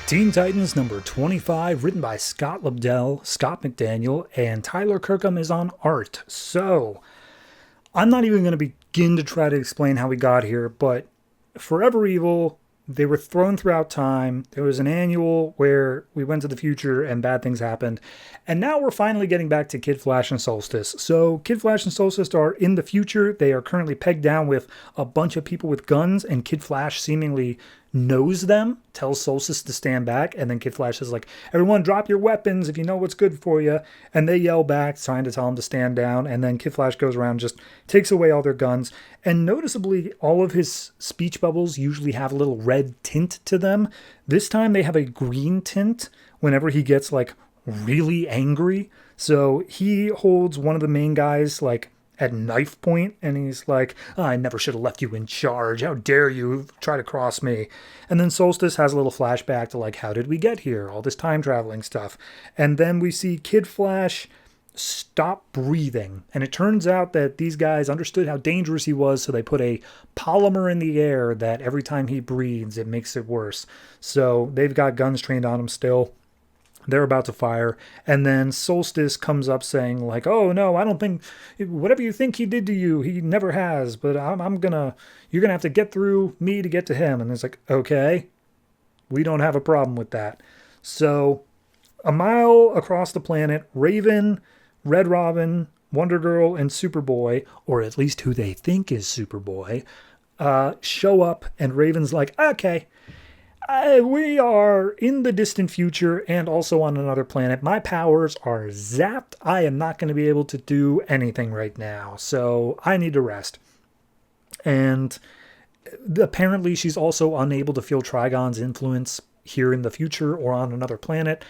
Teen Titans number 25, written by Scott Lobdell, Scott McDaniel, and Tyler Kirkham is on art. So, I'm not even going to begin to try to explain how we got here, but Forever Evil, they were thrown throughout time. There was an annual where we went to the future and bad things happened. And now we're finally getting back to Kid Flash and Solstice. So Kid Flash and Solstice are in the future. They are currently pegged down with a bunch of people with guns, and Kid Flash seemingly knows them, tells Solstice to stand back, and then Kid Flash is like, everyone drop your weapons if you know what's good for you. And they yell back, trying to tell him to stand down, and then Kid Flash goes around and just takes away all their guns. And noticeably, all of his speech bubbles usually have a little red tint to them. This time they have a green tint whenever he gets like really angry. So he holds one of the main guys like at knife point, and he's like, "Oh, I never should have left you in charge. How dare you try to cross me?" And then Solstice has a little flashback to like, how did we get here? All this time traveling stuff. And then we see Kid Flash stop breathing. And it turns out that these guys understood how dangerous he was, so they put a polymer in the air that every time he breathes, it makes it worse. So they've got guns trained on him still. They're about to fire, and then Solstice comes up saying like, "Oh no, I don't think whatever you think he did to you, he never has. But you're gonna have to get through me to get to him." And it's like, okay, we don't have a problem with that. So, a mile across the planet, Raven, Red Robin, Wonder Girl, and Superboy, or at least who they think is Superboy, show up, and Raven's like, "Okay. We are in the distant future and also on another planet. My powers are zapped. I am not going to be able to do anything right now, so I need to rest." And apparently she's also unable to feel Trigon's influence here in the future or on another planet.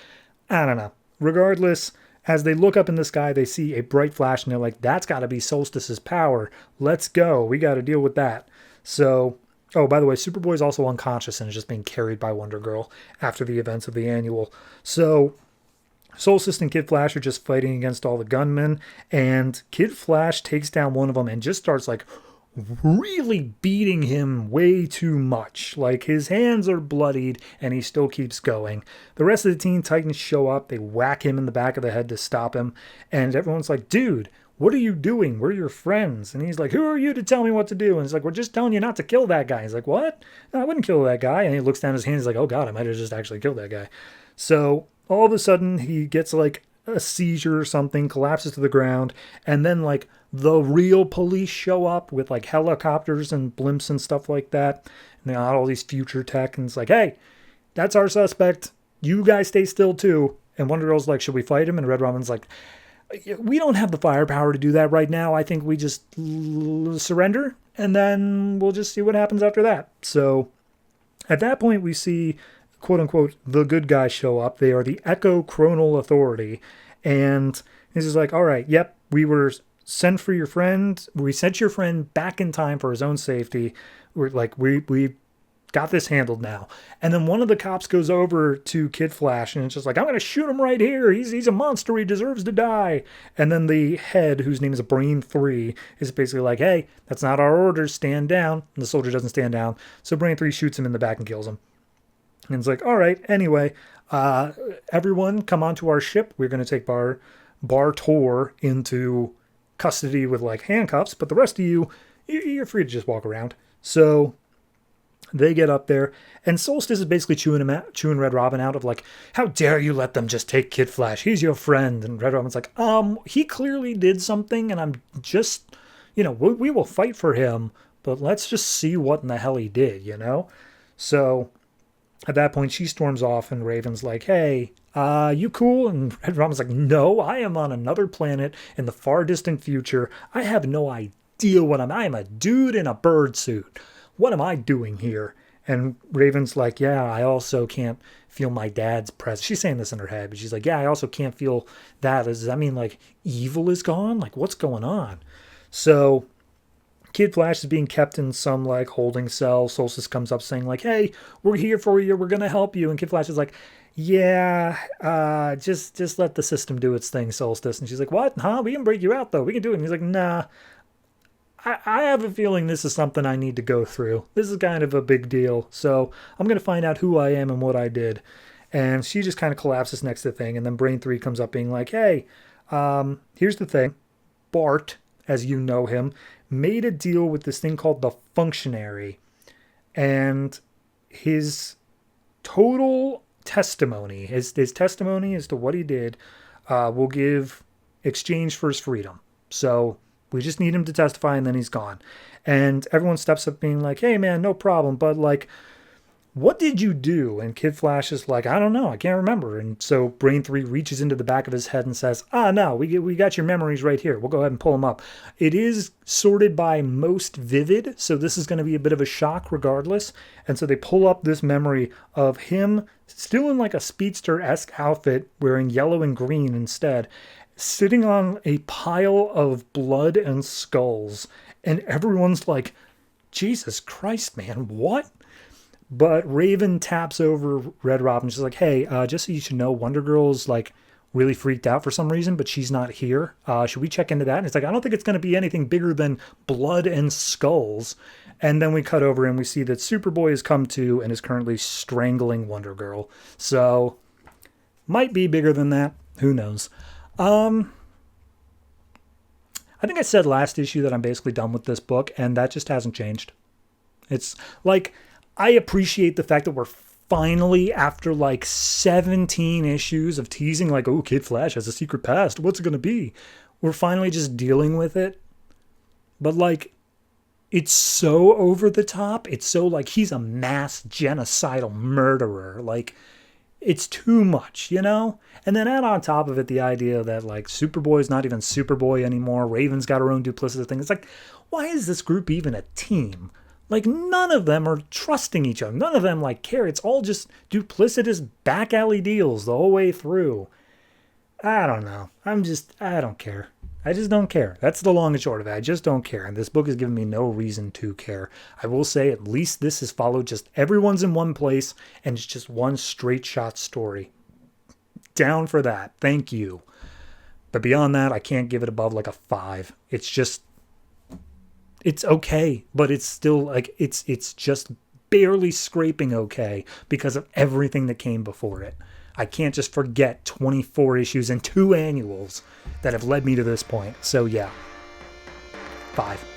I don't know. Regardless, as they look up in the sky, they see a bright flash and they're like, "That's got to be Solstice's power. Let's go. We got to deal with that." So, oh, by the way, Superboy is also unconscious and is just being carried by Wonder Girl after the events of the annual. So Solstice and Kid Flash are just fighting against all the gunmen, and Kid Flash takes down one of them and just starts like really beating him way too much. Like his hands are bloodied and he still keeps going. The rest of the Teen Titans show up. They whack him in the back of the head to stop him, and everyone's like, "Dude, what are you doing? We're your friends." And he's like, "Who are you to tell me what to do?" And he's like, "We're just telling you not to kill that guy." He's like, "What? No, I wouldn't kill that guy." And he looks down his hands. He's like, "Oh God, I might have just actually killed that guy." So all of a sudden he gets like a seizure or something, collapses to the ground. And then like the real police show up with like helicopters and blimps and stuff like that. And they got all these future tech. And it's like, "Hey, that's our suspect. You guys stay still too." And Wonder Girl's like, "Should we fight him?" And Red Robin's like, "We don't have the firepower to do that right now. I think we just surrender, and then we'll just see what happens after that." So at that point, we see, quote unquote, the good guys show up. They are the Echo Chronal Authority. And this is like, "All right, yep, we were sent for your friend. We sent your friend back in time for his own safety. We're like, we got this handled now." And then one of the cops goes over to Kid Flash and it's just like, "I'm going to shoot him right here. He's a monster. He deserves to die." And then the head, whose name is Brain 3, is basically like, "Hey, that's not our orders. Stand down." And the soldier doesn't stand down. So Brain 3 shoots him in the back and kills him. And it's like, "All right, anyway, everyone come onto our ship. We're going to take Bartor into custody with like handcuffs, but the rest of you're free to just walk around." So they get up there, and Solstice is basically chewing Red Robin out of like, "How dare you let them just take Kid Flash? He's your friend." And Red Robin's like, He clearly did something, and I'm just, we will fight for him, but let's just see what in the hell he did, So at that point, she storms off, and Raven's like, "Hey, you cool?" And Red Robin's like, "No, I am on another planet in the far distant future. I have no idea I am a dude in a bird suit. What am I doing here?" And Raven's like, "Yeah, I also can't feel my dad's presence." She's saying this in her head, but she's like, "Yeah, I also can't feel that. Does that mean like evil is gone? Like what's going on?" So Kid Flash is being kept in some like holding cell. Solstice comes up saying like, "Hey, we're here for you. We're going to help you." And Kid Flash is like, "Yeah, just let the system do its thing, Solstice." And she's like, "What? Huh? We can break you out though. We can do it." And he's like, "Nah, I have a feeling this is something I need to go through. This is kind of a big deal. So I'm going to find out who I am and what I did. And she just kind of collapses next to the thing. And then Brain 3 comes up being like, hey, here's the thing. Bart, as you know him, made a deal with this thing called the Functionary. And his total testimony, his testimony as to what he did, will give exchange for his freedom. So we just need him to testify and then he's gone. And everyone steps up being like, hey man, no problem. But like, what did you do? And Kid Flash is like, I don't know. I can't remember. And so Brain 3 reaches into the back of his head and says, no, we got your memories right here. We'll go ahead and pull them up. It is sorted by most vivid. So this is going to be a bit of a shock regardless. And so they pull up this memory of him still in like a speedster-esque outfit, wearing yellow and green instead, sitting on a pile of blood and skulls. And everyone's like, Jesus Christ, man, what? But Raven taps over Red Robin. She's like, hey, just so you should know, Wonder Girl's like really freaked out for some reason, but she's not here. Should we check into that? And it's like, I don't think it's going to be anything bigger than blood and skulls. And then we cut over and we see that Superboy has come to and is currently strangling Wonder Girl. So might be bigger than that. Who knows? I think I said last issue that I'm basically done with this book, and that just hasn't changed. It's like, I appreciate the fact that we're finally, after like 17 issues of teasing like, oh, Kid Flash has a secret past, what's it going to be? We're finally just dealing with it. But like, it's so over the top. It's so like he's a mass genocidal murderer. Like, it's too much, you know? And then add on top of it the idea that like Superboy's not even Superboy anymore. Raven's got her own duplicitous thing. It's like, why is this group even a team? Like, none of them are trusting each other. None of them, like, care. It's all just duplicitous back alley deals the whole way through. I don't know. I don't care. I just don't care. That's the long and short of it. I just don't care. And this book has given me no reason to care. I will say at least this has followed just everyone's in one place and it's just one straight shot story. Down for that. Thank you. But beyond that, I can't give it above like a 5. It's just... It's okay, but it's still like it's just barely scraping okay because of everything that came before it. I can't just forget 24 issues and 2 annuals that have led me to this point. So yeah, 5.